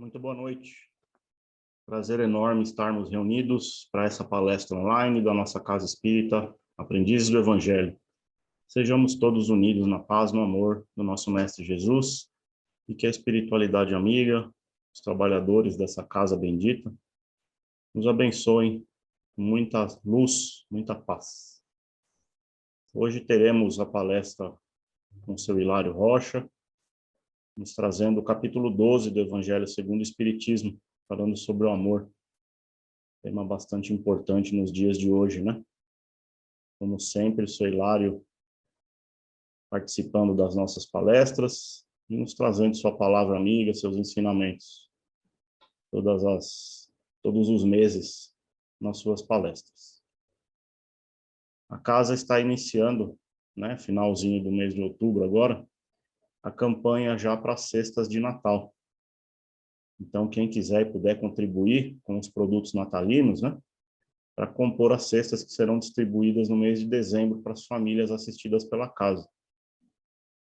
Muito boa noite. Prazer enorme estarmos reunidos para essa palestra online da nossa Casa Espírita, Aprendizes do Evangelho. Sejamos todos unidos na paz, no amor do nosso Mestre Jesus e que a espiritualidade amiga, os trabalhadores dessa casa bendita, nos abençoem com muita luz, muita paz. Hoje teremos a palestra com o seu Hilário Rocha, nos trazendo o capítulo 12 do Evangelho segundo o Espiritismo, falando sobre o amor. Tema bastante importante nos dias de hoje, né? Como sempre, o seu Hilário participando das nossas palestras e nos trazendo sua palavra amiga, seus ensinamentos, todos os meses nas suas palestras. A casa está iniciando, né, finalzinho do mês de outubro agora, a campanha já para as cestas de Natal. Então, quem quiser e puder contribuir com os produtos natalinos, né, para compor as cestas que serão distribuídas no mês de dezembro para as famílias assistidas pela casa.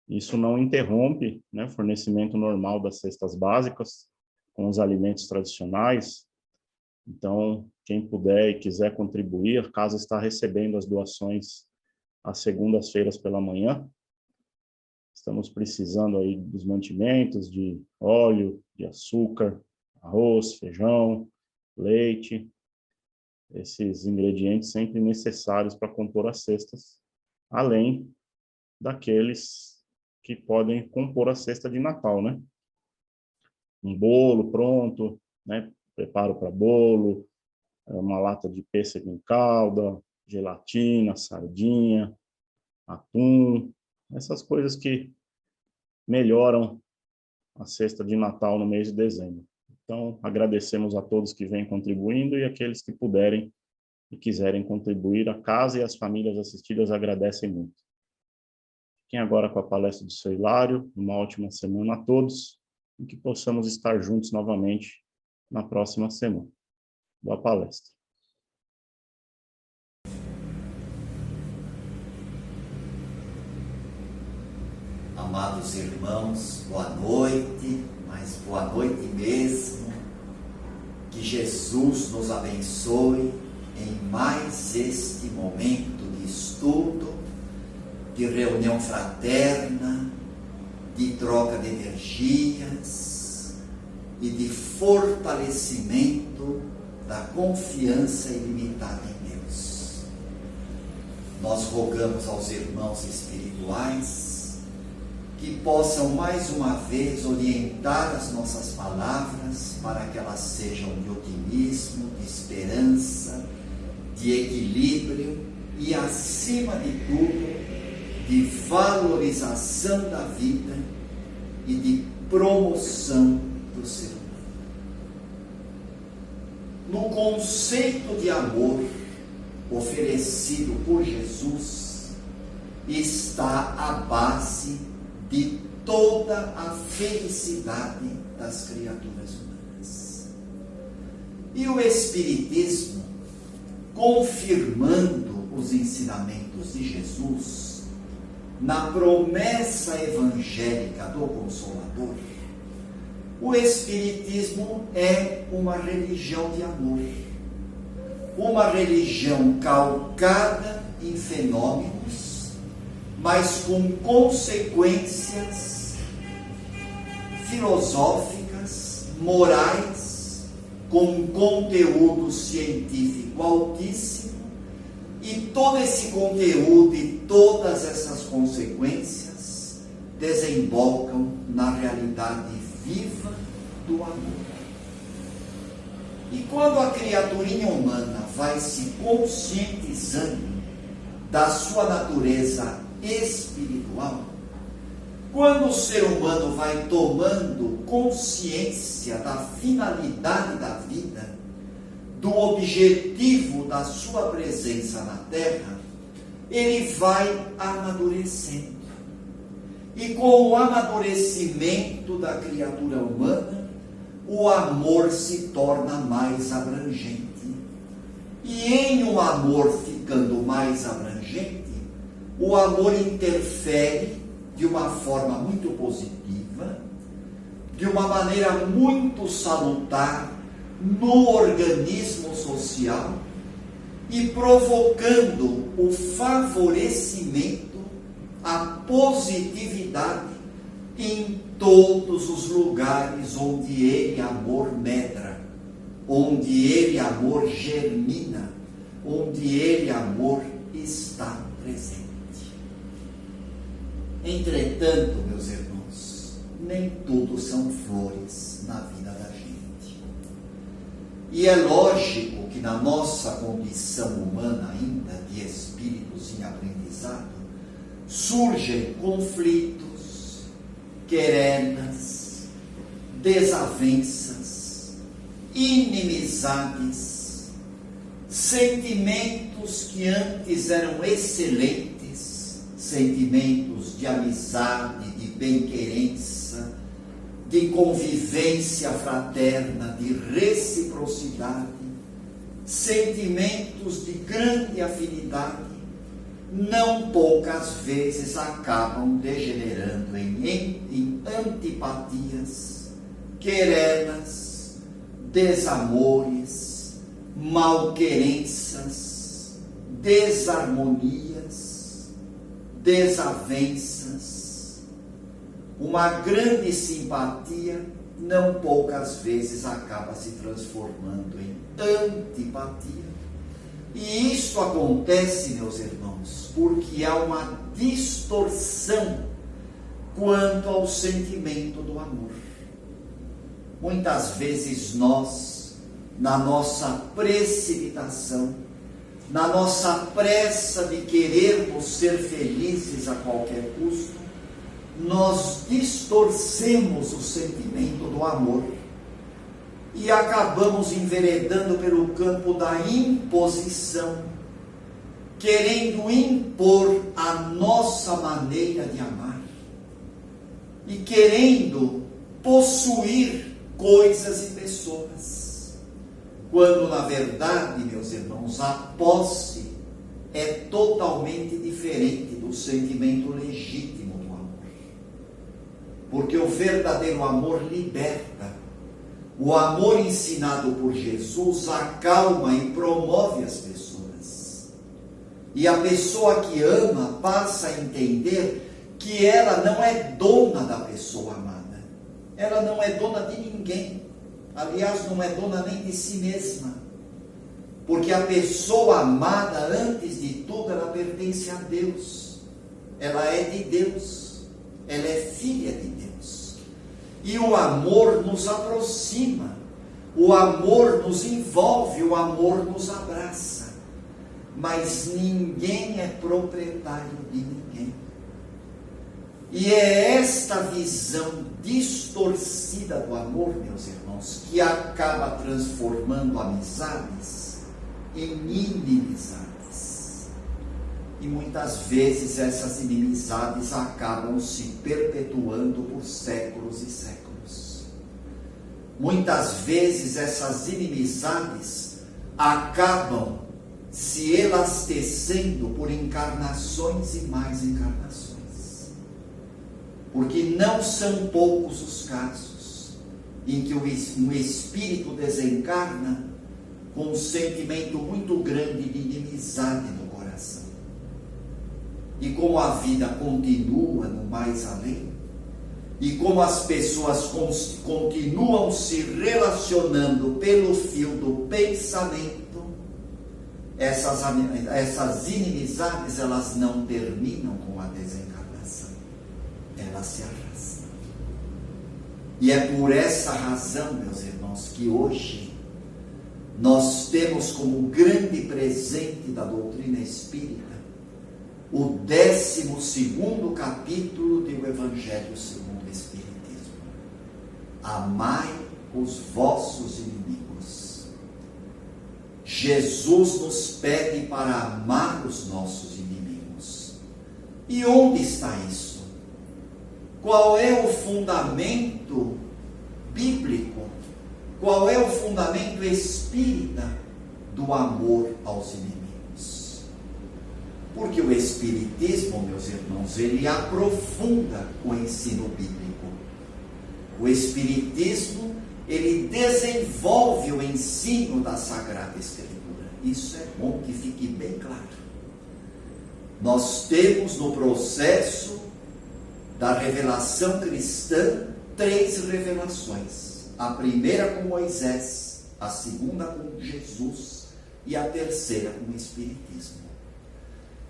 Isso não interrompe, né, o fornecimento normal das cestas básicas, com os alimentos tradicionais. Então, quem puder e quiser contribuir, a casa está recebendo as doações às segundas-feiras pela manhã. Estamos precisando aí dos mantimentos de óleo, de açúcar, arroz, feijão, leite, esses ingredientes sempre necessários para compor as cestas, além daqueles que podem compor a cesta de Natal, né? Um bolo pronto, né? Preparo para bolo, uma lata de pêssego em calda, gelatina, sardinha, atum, essas coisas que melhoram a cesta de Natal no mês de dezembro. Então, agradecemos a todos que vêm contribuindo e aqueles que puderem e quiserem contribuir. A casa e as famílias assistidas agradecem muito. Fiquem agora com a palestra do seu Hilário. Uma ótima semana a todos e que possamos estar juntos novamente na próxima semana. Boa palestra. Amados irmãos, boa noite, mas boa noite mesmo. Que Jesus nos abençoe em mais este momento de estudo, de reunião fraterna, de troca de energias e de fortalecimento da confiança ilimitada em Deus. Nós rogamos aos irmãos espirituais que possam mais uma vez orientar as nossas palavras para que elas sejam de otimismo, de esperança, de equilíbrio e, acima de tudo, de valorização da vida e de promoção do ser humano. No conceito de amor oferecido por Jesus está a base de toda a felicidade das criaturas humanas. E o Espiritismo, confirmando os ensinamentos de Jesus, na promessa evangélica do Consolador, o Espiritismo é uma religião de amor, uma religião calcada em fenômenos, mas com consequências filosóficas, morais, com conteúdo científico altíssimo, e todo esse conteúdo e todas essas consequências desembocam na realidade viva do amor. E quando a criaturinha humana vai se conscientizando da sua natureza espiritual, quando o ser humano vai tomando consciência da finalidade da vida, do objetivo da sua presença na Terra, ele vai amadurecendo. E com o amadurecimento da criatura humana, o amor se torna mais abrangente. E em um amor ficando mais abrangente, o amor interfere de uma forma muito positiva, de uma maneira muito salutar no organismo social e provocando o favorecimento, a positividade em todos os lugares onde ele, amor, medra, onde ele, amor, germina, onde ele, amor, está presente. Entretanto, meus irmãos, nem tudo são flores na vida da gente. E é lógico que na nossa condição humana ainda, de espíritos em aprendizado, surgem conflitos, querelas, desavenças, inimizades, sentimentos que antes eram excelentes, sentimentos de amizade, de bem-querença, de convivência fraterna, de reciprocidade, sentimentos de grande afinidade, não poucas vezes acabam degenerando em antipatias, querelas, desamores, malquerenças, desarmonias, desavenças. Uma grande simpatia, não poucas vezes acaba se transformando em antipatia. E isso acontece, meus irmãos, porque há uma distorção quanto ao sentimento do amor. Muitas vezes nós, na nossa precipitação, na nossa pressa de querermos ser felizes a qualquer custo, nós distorcemos o sentimento do amor e acabamos enveredando pelo campo da imposição, querendo impor a nossa maneira de amar e querendo possuir coisas e pessoas, quando na verdade, meus irmãos, a posse é totalmente diferente do sentimento legítimo do amor, porque o verdadeiro amor liberta. O amor ensinado por Jesus acalma e promove as pessoas. E a pessoa que ama passa a entender que ela não é dona da pessoa amada. Ela não é dona de ninguém. Aliás, não é dona nem de si mesma. Porque a pessoa amada, antes de tudo, ela pertence a Deus. Ela é de Deus. Ela é filha de Deus. E o amor nos aproxima, o amor nos envolve, o amor nos abraça. Mas ninguém é proprietário de ninguém. E é esta visão distorcida do amor, meus irmãos, que acaba transformando amizades em inimizades. E muitas vezes essas inimizades acabam se perpetuando por séculos e séculos. Muitas vezes essas inimizades acabam se elastecendo por encarnações e mais encarnações. Porque não são poucos os casos em que um espírito desencarna com um sentimento muito grande de inimizade no coração. E como a vida continua no mais além, e como as pessoas continuam se relacionando pelo fio do pensamento, essas inimizades, elas não terminam com a desencarnação, elas se arrastam. E é por essa razão, meus irmãos, que hoje nós temos como grande presente da doutrina espírita o 12º capítulo do Evangelho segundo o Espiritismo. Amai os vossos inimigos. Jesus nos pede para amar os nossos inimigos. E onde está isso? Qual é o fundamento bíblico? Qual é o fundamento espírita do amor aos inimigos? Porque o Espiritismo, meus irmãos, ele aprofunda o ensino bíblico. O Espiritismo, ele desenvolve o ensino da Sagrada Escritura. Isso é bom que fique bem claro. Nós temos no processo da revelação cristã 3 revelações. A primeira com Moisés, a segunda com Jesus e a terceira com o Espiritismo.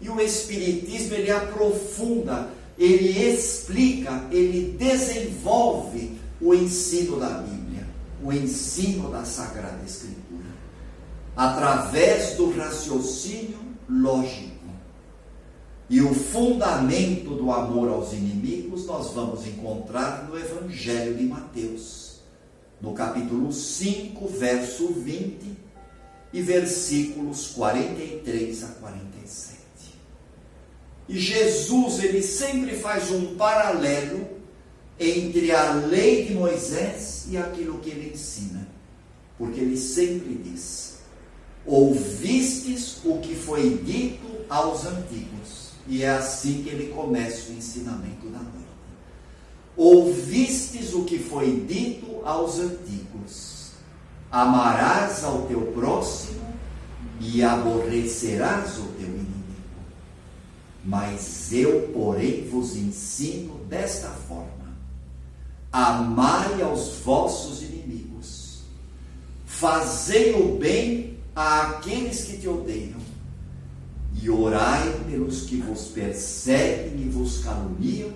E o Espiritismo, ele aprofunda, ele explica, ele desenvolve o ensino da Bíblia, o ensino da Sagrada Escritura, através do raciocínio lógico. E o fundamento do amor aos inimigos nós vamos encontrar no Evangelho de Mateus, no capítulo 5, verso 20 e versículos 43 a 47. E Jesus, ele sempre faz um paralelo entre a lei de Moisés e aquilo que ele ensina. Porque ele sempre diz: ouvistes o que foi dito aos antigos. E é assim que ele começa o ensinamento da noite. Ouvistes o que foi dito aos antigos: amarás ao teu próximo e aborrecerás o teu inimigo. Mas eu, porém, vos ensino desta forma: amai aos vossos inimigos, fazei o bem àqueles que te odeiam, e orai pelos que vos perseguem e vos caluniam,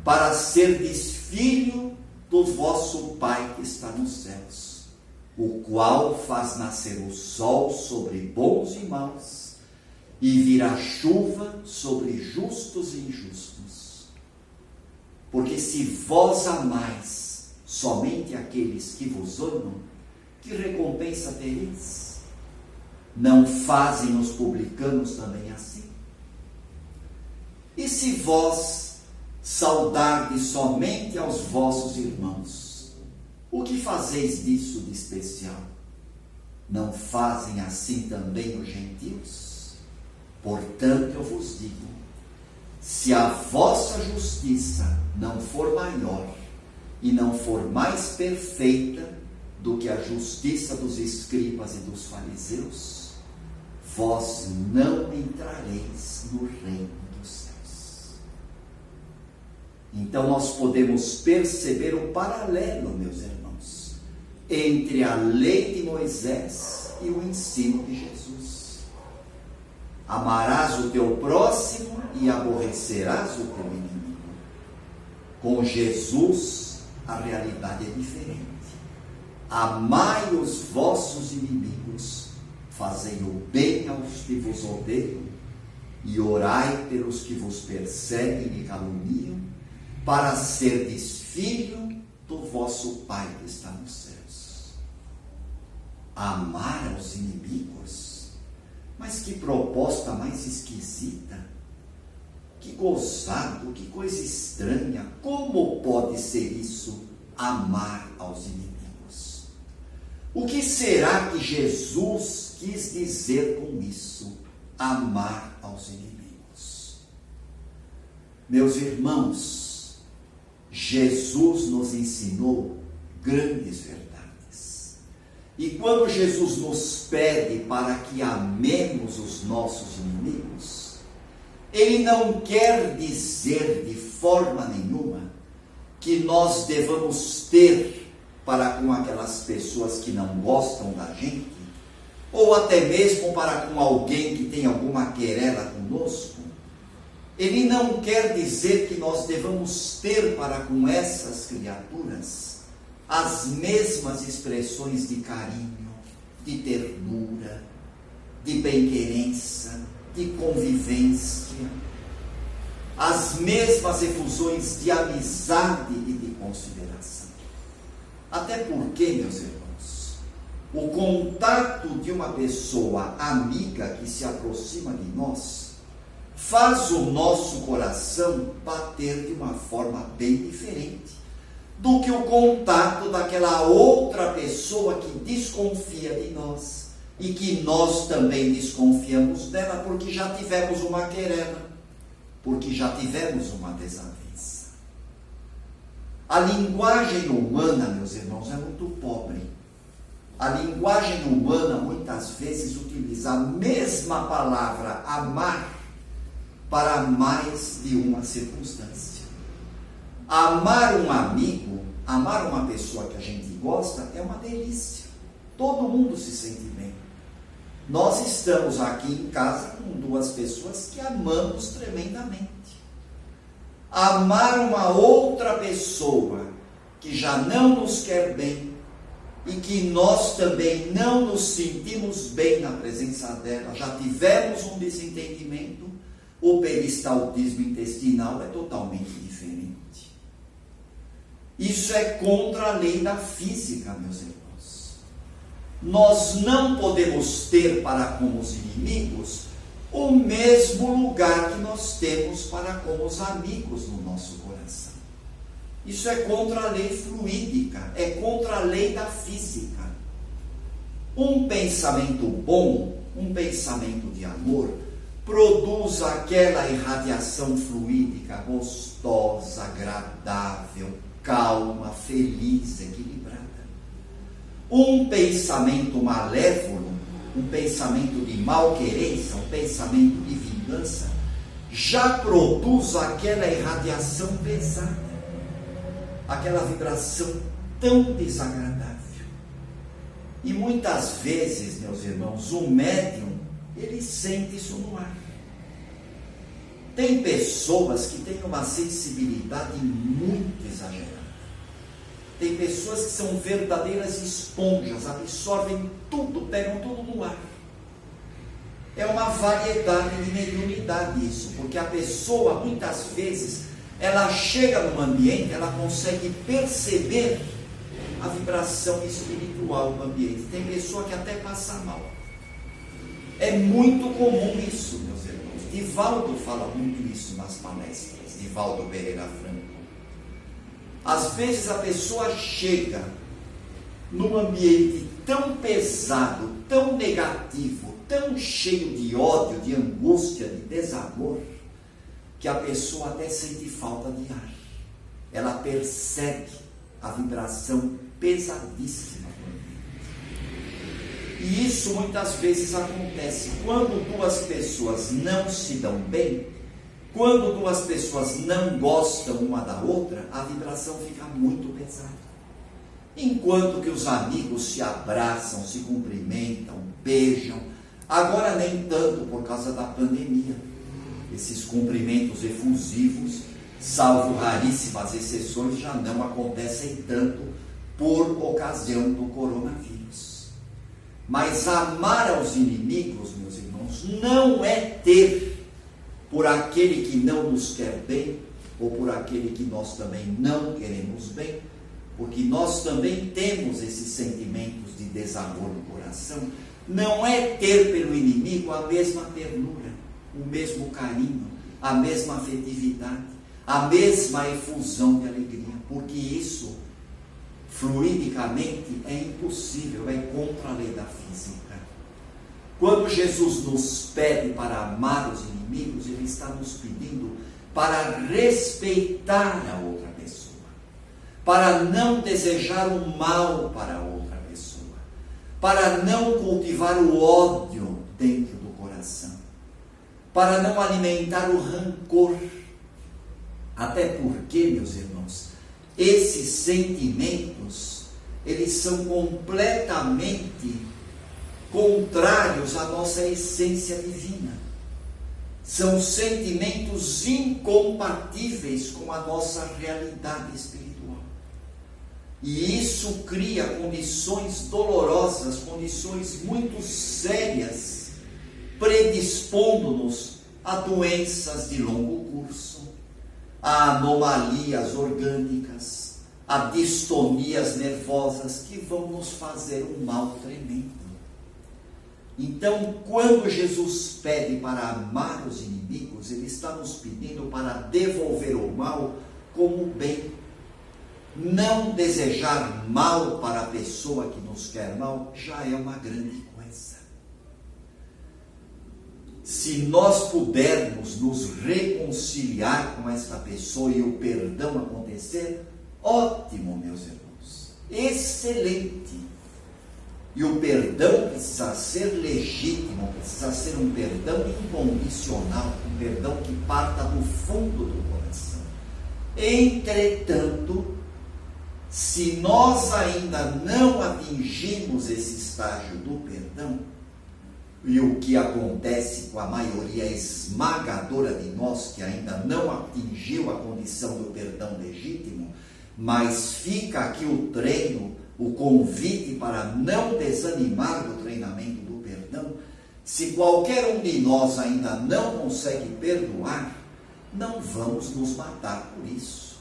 para serdes filho do vosso Pai que está nos céus, o qual faz nascer o sol sobre bons e maus, e virá chuva sobre justos e injustos. Porque se vós amais somente aqueles que vos amam, que recompensa tereis? Não fazem os publicanos também assim? E se vós saudardes somente aos vossos irmãos, o que fazeis disso de especial? Não fazem assim também os gentios? Portanto, eu vos digo, se a vossa justiça não for maior e não for mais perfeita do que a justiça dos escribas e dos fariseus, vós não entrareis no reino dos céus. Então nós podemos perceber o paralelo, meus irmãos, entre a lei de Moisés e o ensino de Jesus. Amarás o teu próximo e aborrecerás o teu inimigo. Com Jesus, a realidade é diferente. Amai os vossos inimigos, fazei o bem aos que vos odeiam, e orai pelos que vos perseguem e caluniam, para serdes filho do vosso Pai que está nos céus. Amar aos inimigos? Mas que proposta mais esquisita, que gozado, que coisa estranha. Como pode ser isso, amar aos inimigos? O que será que Jesus quis dizer com isso, amar aos inimigos? Meus irmãos, Jesus nos ensinou grandes verdades. E quando Jesus nos pede para que amemos os nossos inimigos, Ele não quer dizer de forma nenhuma que nós devamos ter para com aquelas pessoas que não gostam da gente, ou até mesmo para com alguém que tem alguma querela conosco. Ele não quer dizer que nós devamos ter para com essas criaturas as mesmas expressões de carinho, de ternura, de bem-querença, de convivência, as mesmas efusões de amizade e de consideração. Até porque, meus irmãos, o contato de uma pessoa amiga que se aproxima de nós faz o nosso coração bater de uma forma bem diferente do que o contato daquela outra pessoa que desconfia de nós e que nós também desconfiamos dela porque já tivemos uma querela, porque já tivemos uma desavença. A linguagem humana, meus irmãos, é muito pobre. A linguagem humana muitas vezes utiliza a mesma palavra amar para mais de uma circunstância. Amar um amigo, amar uma pessoa que a gente gosta é uma delícia. Todo mundo se sente bem. Nós estamos aqui em casa com duas pessoas que amamos tremendamente. Amar uma outra pessoa que já não nos quer bem e que nós também não nos sentimos bem na presença dela, já tivemos um desentendimento, o peristaltismo intestinal é totalmente diferente. Isso é contra a lei da física, meus irmãos. Nós não podemos ter para com os inimigos o mesmo lugar que nós temos para com os amigos no nosso coração. Isso é contra a lei fluídica, é contra a lei da física. Um pensamento bom, um pensamento de amor, produz aquela irradiação fluídica gostosa, agradável, calma, feliz, equilibrada. Um pensamento malévolo, um pensamento de malquerença, um pensamento de vingança, já produz aquela irradiação pesada, aquela vibração tão desagradável. E muitas vezes, meus irmãos, o médium, ele sente isso no ar. Tem pessoas que têm uma sensibilidade muito exagerada. Tem pessoas que são verdadeiras esponjas, absorvem tudo, pegam tudo no ar. É uma variedade de mediunidade isso, porque a pessoa, muitas vezes, ela chega num ambiente, ela consegue perceber a vibração espiritual do ambiente. Tem pessoa que até passa mal. É muito comum isso, meus irmãos. Divaldo fala muito isso nas palestras, Divaldo Pereira Franco. Às vezes a pessoa chega num ambiente tão pesado, tão negativo, tão cheio de ódio, de angústia, de desamor, que a pessoa até sente falta de ar. Ela percebe a vibração pesadíssima do ambiente. E isso muitas vezes acontece quando duas pessoas não se dão bem. Quando duas pessoas não gostam uma da outra, a vibração fica muito pesada. Enquanto que os amigos se abraçam, se cumprimentam, beijam. Agora nem tanto por causa da pandemia. Esses cumprimentos efusivos, salvo raríssimas exceções, já não acontecem tanto por ocasião do coronavírus. Mas amar aos inimigos, meus irmãos, não é ter por aquele que não nos quer bem, ou por aquele que nós também não queremos bem, porque nós também temos esses sentimentos de desamor no coração. Não é ter pelo inimigo a mesma ternura, o mesmo carinho, a mesma afetividade, a mesma efusão de alegria, porque isso, fluidicamente, é impossível, é contra a lei da física. Quando Jesus nos pede para amar os inimigos, Ele está nos pedindo para respeitar a outra pessoa, para não desejar o mal para a outra pessoa, para não cultivar o ódio dentro do coração, para não alimentar o rancor. Até porque, meus irmãos, esses sentimentos, eles são completamente contrários à nossa essência divina. São sentimentos incompatíveis com a nossa realidade espiritual. E isso cria condições dolorosas, condições muito sérias, predispondo-nos a doenças de longo curso, a anomalias orgânicas, a distonias nervosas que vão nos fazer um mal tremendo. Então, quando Jesus pede para amar os inimigos, Ele está nos pedindo para devolver o mal como bem. Não desejar mal para a pessoa que nos quer mal já é uma grande coisa. Se nós pudermos nos reconciliar com esta pessoa e o perdão acontecer, Ótimo, meus irmãos. Excelente. E o perdão precisa ser legítimo, precisa ser um perdão incondicional, um perdão que parta do fundo do coração. Entretanto, se nós ainda não atingimos esse estágio do perdão, e o que acontece com a maioria esmagadora de nós que ainda não atingiu a condição do perdão legítimo, mas fica aqui o treino, o convite para não desanimar do treinamento do perdão. Se qualquer um de nós ainda não consegue perdoar, não vamos nos matar por isso.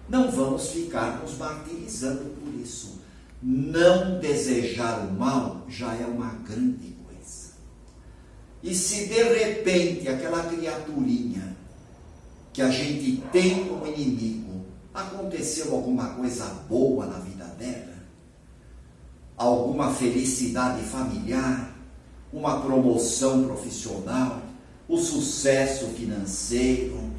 Não vamos ficar nos martirizando por isso. Não desejar o mal já é uma grande coisa. E se de repente aquela criaturinha que a gente tem como inimigo, aconteceu alguma coisa boa na vida dela, alguma felicidade familiar, uma promoção profissional, o sucesso financeiro,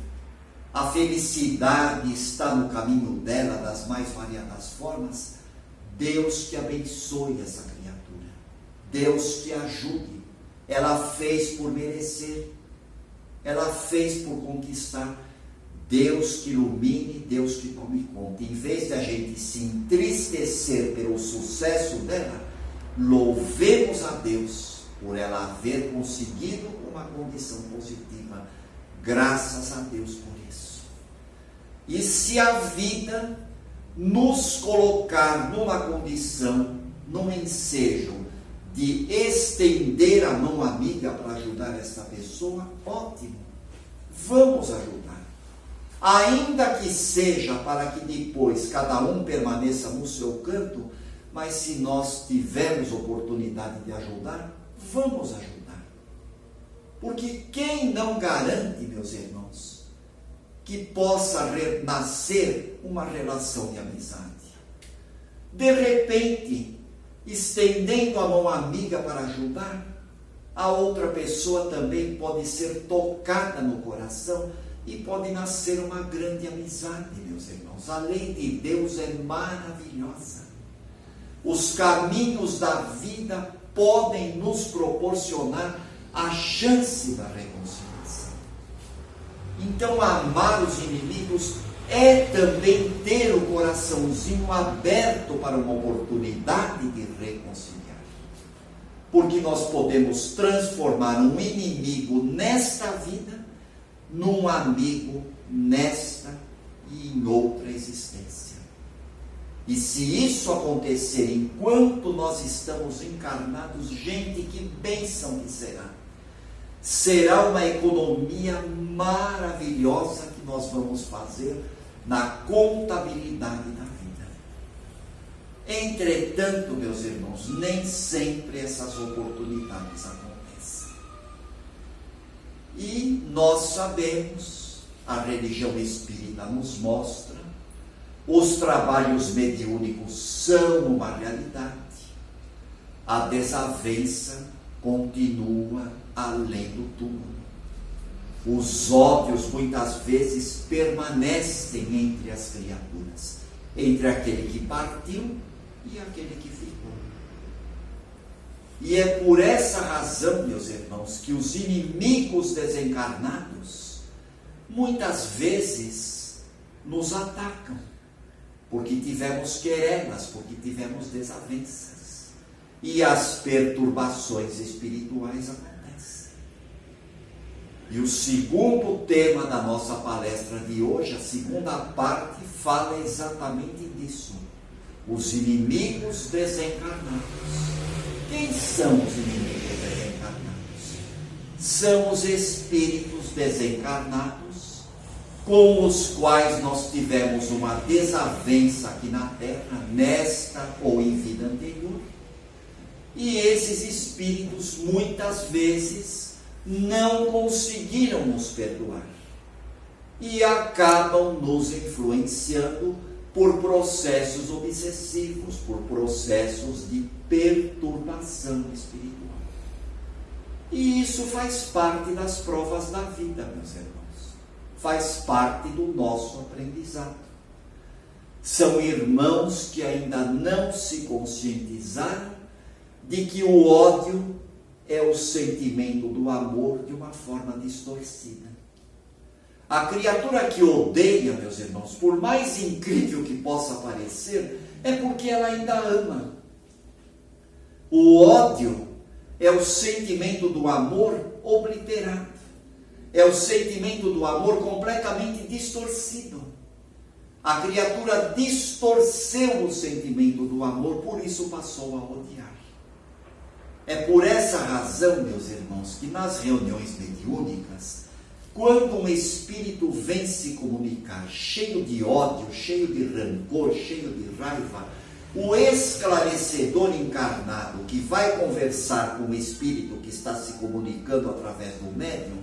a felicidade está no caminho dela das mais variadas formas, Deus que abençoe essa criatura, Deus que ajude. Ela fez por merecer, ela fez por conquistar. Deus que ilumine, Deus que tome conta. Em vez de a gente se entristecer pelo sucesso dela, louvemos a Deus por ela haver conseguido uma condição positiva. Graças a Deus por isso. E se a vida nos colocar numa condição, num ensejo de estender a mão amiga para ajudar esta pessoa, ótimo, vamos ajudar. Ainda que seja para que depois cada um permaneça no seu canto, mas se nós tivermos oportunidade de ajudar, vamos ajudar. Porque quem não garante, meus irmãos, que possa nascer uma relação de amizade? De repente, estendendo a mão amiga para ajudar, a outra pessoa também pode ser tocada no coração e pode nascer uma grande amizade, meus irmãos. A lei de Deus é maravilhosa. Os caminhos da vida podem nos proporcionar a chance da reconciliação. Então, amar os inimigos é também ter o coraçãozinho aberto para uma oportunidade de reconciliar. Porque nós podemos transformar um inimigo nesta vida num amigo nesta e em outra existência. E se isso acontecer enquanto nós estamos encarnados, gente, que bênção que será! Será uma economia maravilhosa que nós vamos fazer na contabilidade da vida. Entretanto, meus irmãos, nem sempre essas oportunidades acontecem. E nós sabemos, a religião espírita nos mostra, os trabalhos mediúnicos são uma realidade. A desavença continua além do túmulo. Os ódios muitas vezes permanecem entre as criaturas, entre aquele que partiu e aquele que ficou. E é por essa razão, meus irmãos, que os inimigos desencarnados muitas vezes nos atacam, porque tivemos querelas, porque tivemos desavenças, e as perturbações espirituais acontecem. E o segundo tema da nossa palestra de hoje, a segunda parte, fala exatamente disso: os inimigos desencarnados. Quem são os inimigos desencarnados? São os espíritos desencarnados com os quais nós tivemos uma desavença aqui na Terra, nesta ou em vida anterior. E esses espíritos muitas vezes não conseguiram nos perdoar e acabam nos influenciando por processos obsessivos, por processos de perturbação espiritual. E isso faz parte das provas da vida, meus irmãos. Faz parte do nosso aprendizado. São irmãos que ainda não se conscientizaram de que o ódio é o sentimento do amor de uma forma distorcida. A criatura que odeia, meus irmãos, por mais incrível que possa parecer, é porque ela ainda ama. O ódio é o sentimento do amor obliterado. É o sentimento do amor completamente distorcido. A criatura distorceu o sentimento do amor, por isso passou a odiar. É por essa razão, meus irmãos, que nas reuniões mediúnicas, quando um espírito vem se comunicar cheio de ódio, cheio de rancor, cheio de raiva, o esclarecedor encarnado que vai conversar com o espírito que está se comunicando através do médium,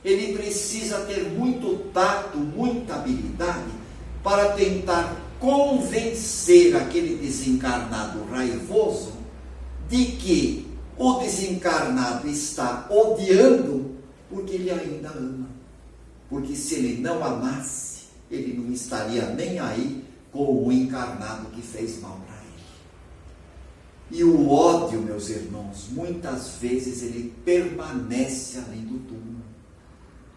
ele precisa ter muito tato, muita habilidade para tentar convencer aquele desencarnado raivoso de que o desencarnado está odiando porque ele ainda ama. Porque se ele não amasse, ele não estaria nem aí com o encarnado que fez mal para ele. E o ódio, meus irmãos, muitas vezes ele permanece além do túmulo.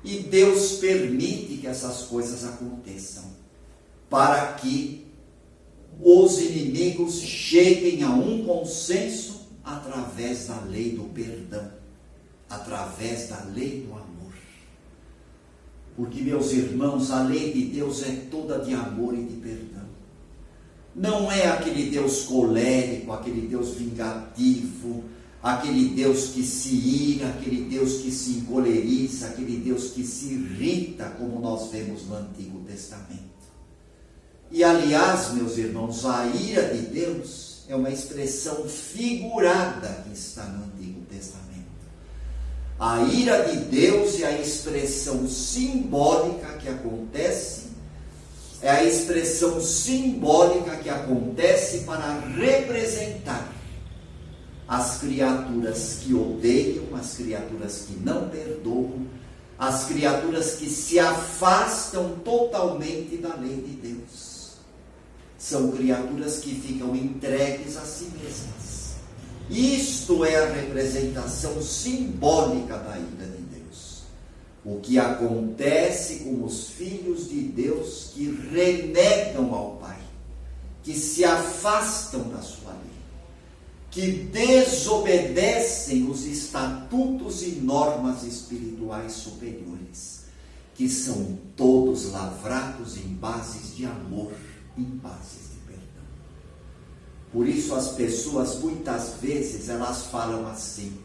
E Deus permite que essas coisas aconteçam, para que os inimigos cheguem a um consenso através da lei do perdão, através da lei do amor. Porque, meus irmãos, a lei de Deus é toda de amor e de perdão. Não é aquele Deus colérico, aquele Deus vingativo, aquele Deus que se ira, aquele Deus que se encoleriza, aquele Deus que se irrita, como nós vemos no Antigo Testamento. E, aliás, meus irmãos, a ira de Deus é uma expressão figurada que está no Antigo Testamento. A ira de Deus é a expressão simbólica que acontece, é a expressão simbólica que acontece para representar as criaturas que odeiam, as criaturas que não perdoam, as criaturas que se afastam totalmente da lei de Deus. São criaturas que ficam entregues a si mesmas. Isto é a representação simbólica da ira de Deus. O que acontece com os filhos de Deus que renegam ao Pai, que se afastam da sua lei, que desobedecem os estatutos e normas espirituais superiores, que são todos lavrados em bases de amor, em bases de perdão. Por isso as pessoas muitas vezes elas falam assim: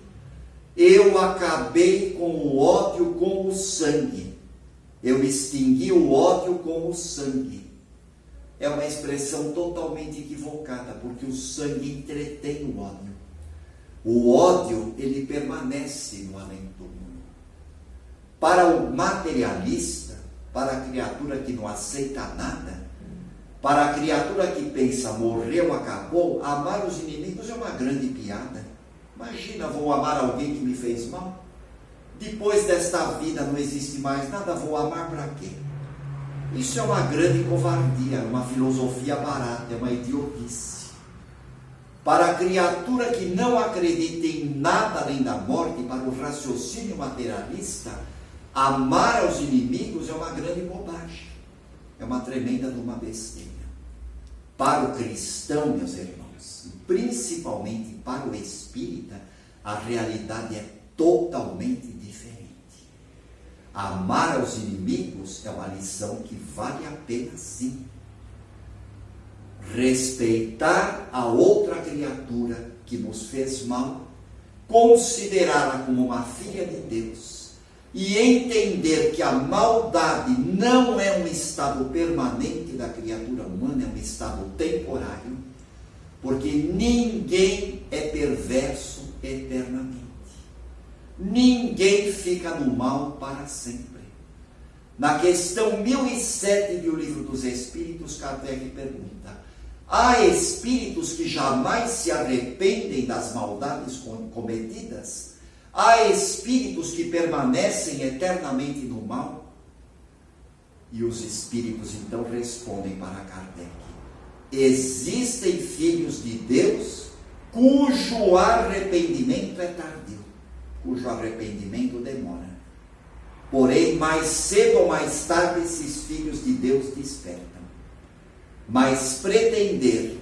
eu acabei com o ódio com o sangue, eu extingui o ódio com o sangue. É uma expressão totalmente equivocada, porque o sangue entretém o ódio. O ódio, ele permanece no além-túmulo. Para o materialista, para a criatura que não aceita nada, para a criatura que pensa, morreu, acabou, amar os inimigos é uma grande piada. Imagina, vou amar alguém que me fez mal? Depois desta vida não existe mais nada, vou amar para quê? Isso é uma grande covardia, uma filosofia barata, é uma idiotice. Para a criatura que não acredita em nada além da morte, para o raciocínio materialista, amar aos inimigos é uma grande bobagem. É uma tremenda de uma besteira. Para o cristão, meus irmãos, e principalmente para o espírita, a realidade é totalmente diferente. Amar aos inimigos é uma lição que vale a pena sim. Respeitar a outra criatura que nos fez mal, considerá-la como uma filha de Deus, e entender que a maldade não é um estado permanente da criatura humana, é um estado temporário, porque ninguém é perverso eternamente. Ninguém fica no mal para sempre. Na questão 1007 do Livro dos Espíritos, Kardec pergunta: há espíritos que jamais se arrependem das maldades cometidas? Há espíritos que permanecem eternamente no mal? E os espíritos então respondem para Kardec: existem filhos de Deus cujo arrependimento é tardio, cujo arrependimento demora. Porém, mais cedo ou mais tarde, esses filhos de Deus despertam. Mas pretender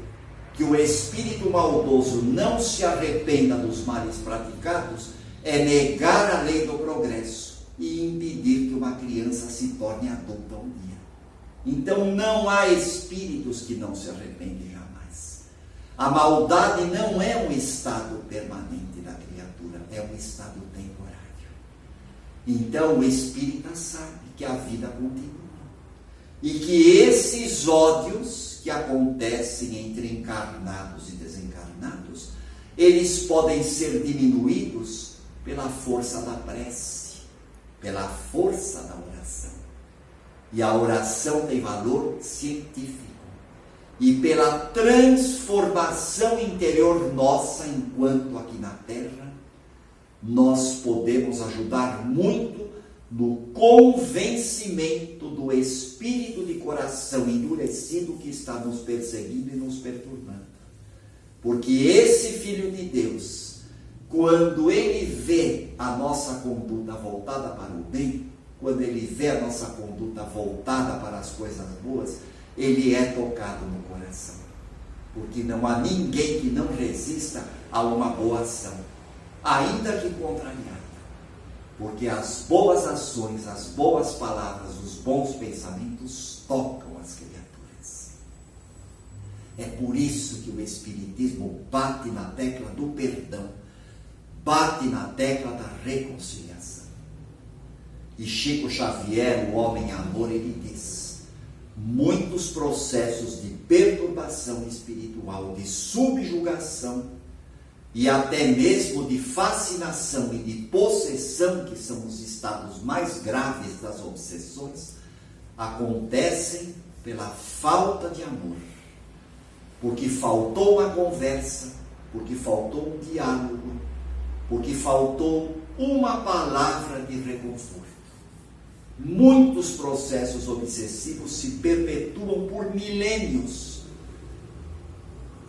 que o espírito maldoso não se arrependa dos males praticados é negar a lei do progresso e impedir que uma criança se torne adulta um dia. Então não há espíritos que não se arrependem jamais. A maldade não é um estado permanente da criatura, é um estado temporário. Então o espírita sabe que a vida continua e que esses ódios que acontecem entre encarnados e desencarnados, eles podem ser diminuídos pela força da prece, pela força da oração. E a oração tem valor científico. E pela transformação interior nossa, enquanto aqui na Terra, nós podemos ajudar muito no convencimento do espírito de coração endurecido que está nos perseguindo e nos perturbando. Porque esse Filho de Deus, quando ele vê a nossa conduta voltada para o bem, quando ele vê a nossa conduta voltada para as coisas boas, ele é tocado no coração. Porque não há ninguém que não resista a uma boa ação, ainda que contrariada. Porque as boas ações, as boas palavras, os bons pensamentos tocam as criaturas. É por isso que o Espiritismo bate na tecla do perdão, bate na tecla da reconciliação. E Chico Xavier, o homem amor, ele diz: muitos processos de perturbação espiritual, de subjugação e até mesmo de fascinação e de possessão, que são os estados mais graves das obsessões, acontecem pela falta de amor. Porque faltou uma conversa, porque faltou um diálogo, porque faltou uma palavra de reconforto. Muitos processos obsessivos se perpetuam por milênios.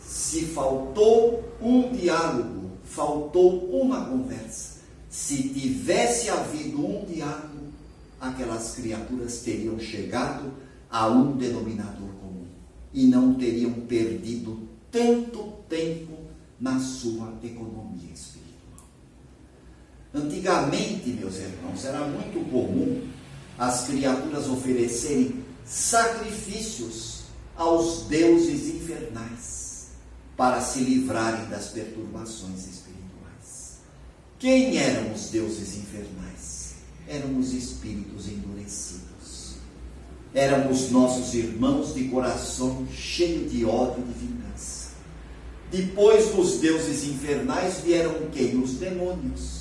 Se faltou um diálogo, faltou uma conversa. Se tivesse havido um diálogo, aquelas criaturas teriam chegado a um denominador comum e não teriam perdido tanto tempo na sua economia espiritual. Antigamente, meus irmãos, era muito comum as criaturas oferecerem sacrifícios aos deuses infernais para se livrarem das perturbações espirituais. Quem eram os deuses infernais? Eram os espíritos endurecidos. Eram os nossos irmãos de coração cheio de ódio e de vingança. Depois dos deuses infernais vieram quem? Os demônios.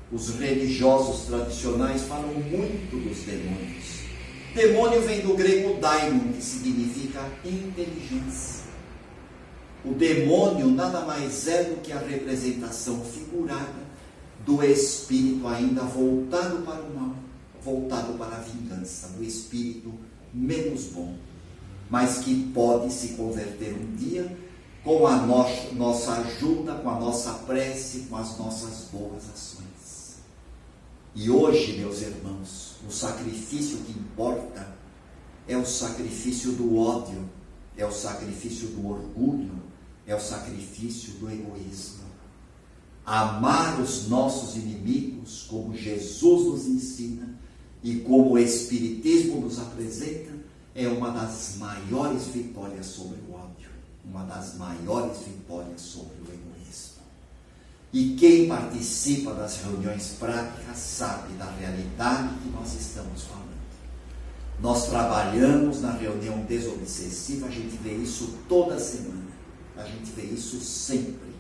Os religiosos tradicionais falam muito dos demônios. Demônio vem do grego daimon, que significa inteligência. O demônio nada mais é do que a representação figurada do espírito ainda voltado para o mal, voltado para a vingança, do espírito menos bom, mas que pode se converter um dia com a nossa ajuda, com a nossa prece, com as nossas boas ações. E hoje, meus irmãos, o sacrifício que importa é o sacrifício do ódio, é o sacrifício do orgulho, é o sacrifício do egoísmo. Amar os nossos inimigos, como Jesus nos ensina e como o Espiritismo nos apresenta, é uma das maiores vitórias sobre o ódio, uma das maiores vitórias sobre o egoísmo. E quem participa das reuniões práticas sabe da realidade que nós estamos falando. Nós trabalhamos na reunião desobsessiva, a gente vê isso toda semana, a gente vê isso sempre.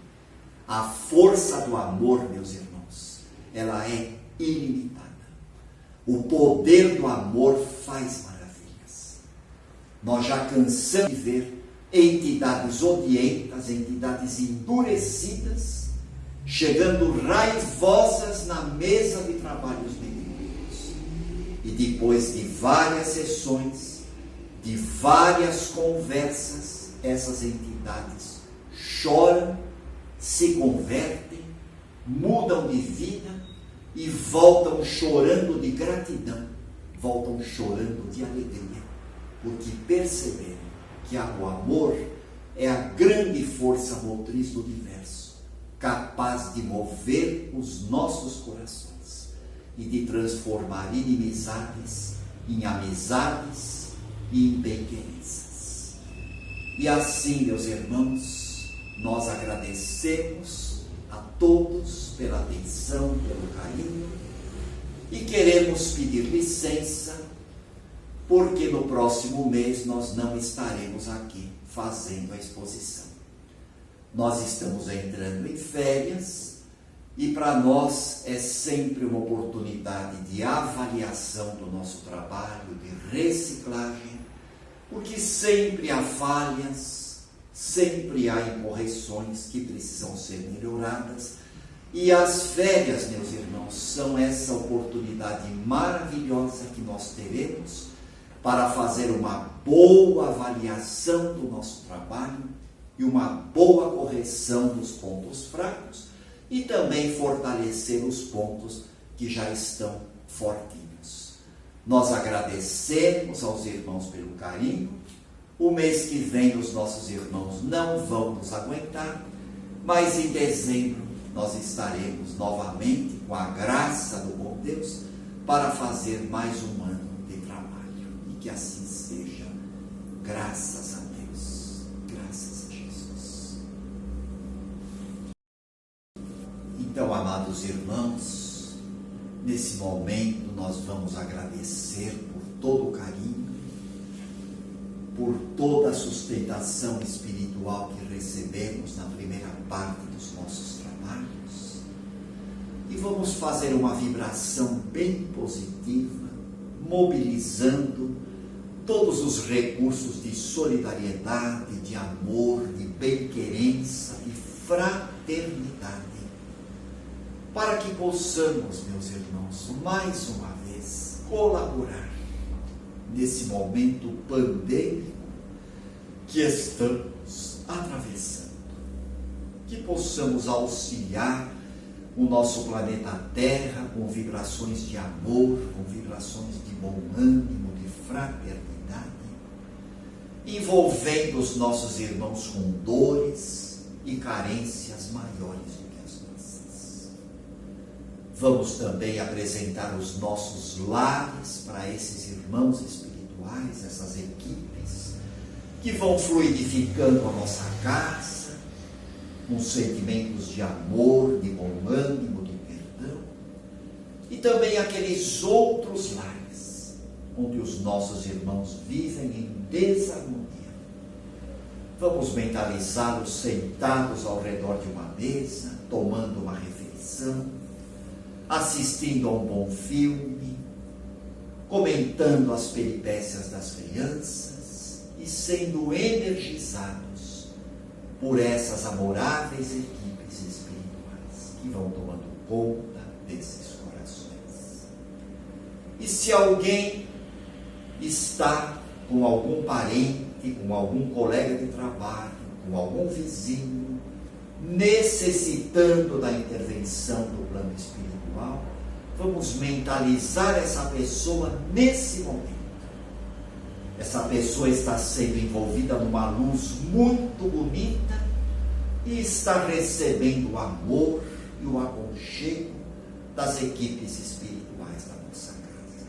A força do amor, meus irmãos, ela é ilimitada. O poder do amor faz maravilhas. Nós já cansamos de ver entidades odientas, entidades endurecidas, chegando raivosas na mesa de trabalho dos inimigos. E depois de várias sessões, de várias conversas, essas entidades choram, se convertem, mudam de vida e voltam chorando de gratidão, voltam chorando de alegria, porque perceberam que o amor é a grande força motriz do universo, capaz de mover os nossos corações e de transformar inimizades em amizades e em bem-querenças. E assim, meus irmãos, nós agradecemos a todos pela atenção, pelo carinho, e queremos pedir licença, porque no próximo mês nós não estaremos aqui fazendo a exposição. Nós estamos entrando em férias e para nós é sempre uma oportunidade de avaliação do nosso trabalho, de reciclagem, porque sempre há falhas, sempre há incorreções que precisam ser melhoradas, e as férias, meus irmãos, são essa oportunidade maravilhosa que nós teremos para fazer uma boa avaliação do nosso trabalho e uma boa correção dos pontos fracos e também fortalecer os pontos que já estão fortinhos. Nós agradecemos aos irmãos pelo carinho. O mês que vem os nossos irmãos não vão nos aguentar, mas em dezembro nós estaremos novamente com a graça do bom Deus para fazer mais um ano de trabalho. E que assim seja, graças a Deus, graças a Jesus. Então, amados irmãos, nesse momento nós vamos agradecer por todo o carinho, por toda a sustentação espiritual que recebemos na primeira parte dos nossos trabalhos, e vamos fazer uma vibração bem positiva, mobilizando todos os recursos de solidariedade, de amor, de bem-querença, de fraternidade, para que possamos, meus irmãos, mais uma vez colaborar nesse momento pandêmico que estamos atravessando, que possamos auxiliar o nosso planeta Terra com vibrações de amor, com vibrações de bom ânimo, de fraternidade, envolvendo os nossos irmãos com dores e carências maiores do que as nossas. Vamos também apresentar os nossos lares para esses irmãos espirituais, essas equipes, que vão fluidificando a nossa casa, com sentimentos de amor, de bom ânimo, de perdão, e também aqueles outros lares, onde os nossos irmãos vivem em desarmonia. Vamos mentalizá-los sentados ao redor de uma mesa, tomando uma refeição, assistindo a um bom filme, comentando as peripécias das crianças e sendo energizados por essas amoráveis equipes espirituais que vão tomando conta desses corações. E se alguém está com algum parente, com algum colega de trabalho, com algum vizinho, necessitando da intervenção do plano espiritual, vamos mentalizar essa pessoa nesse momento. Essa pessoa está sendo envolvida numa luz muito bonita e está recebendo o amor e o aconchego das equipes espirituais da nossa casa.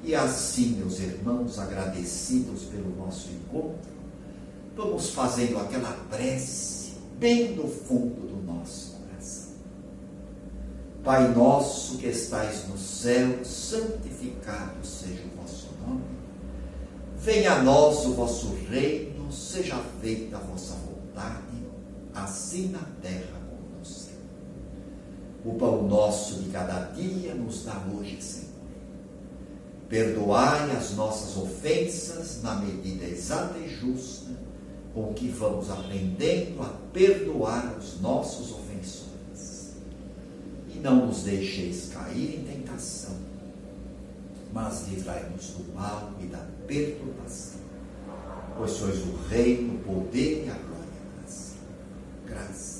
E assim, meus irmãos, agradecidos pelo nosso encontro, vamos fazendo aquela prece bem no fundo do nosso coração. Pai nosso que estais no céu, santificado seja o vosso nome. Venha a nós o vosso reino, seja feita a vossa vontade, assim na terra como no céu. O pão nosso de cada dia nos dá hoje, Senhor. Perdoai as nossas ofensas na medida exata e justa, com que vamos aprendendo a perdoar os nossos ofensores. E não nos deixeis cair em tentação, mas livrai-nos do mal e da perturbação. Pois sois o reino, o poder e a glória para si. Graças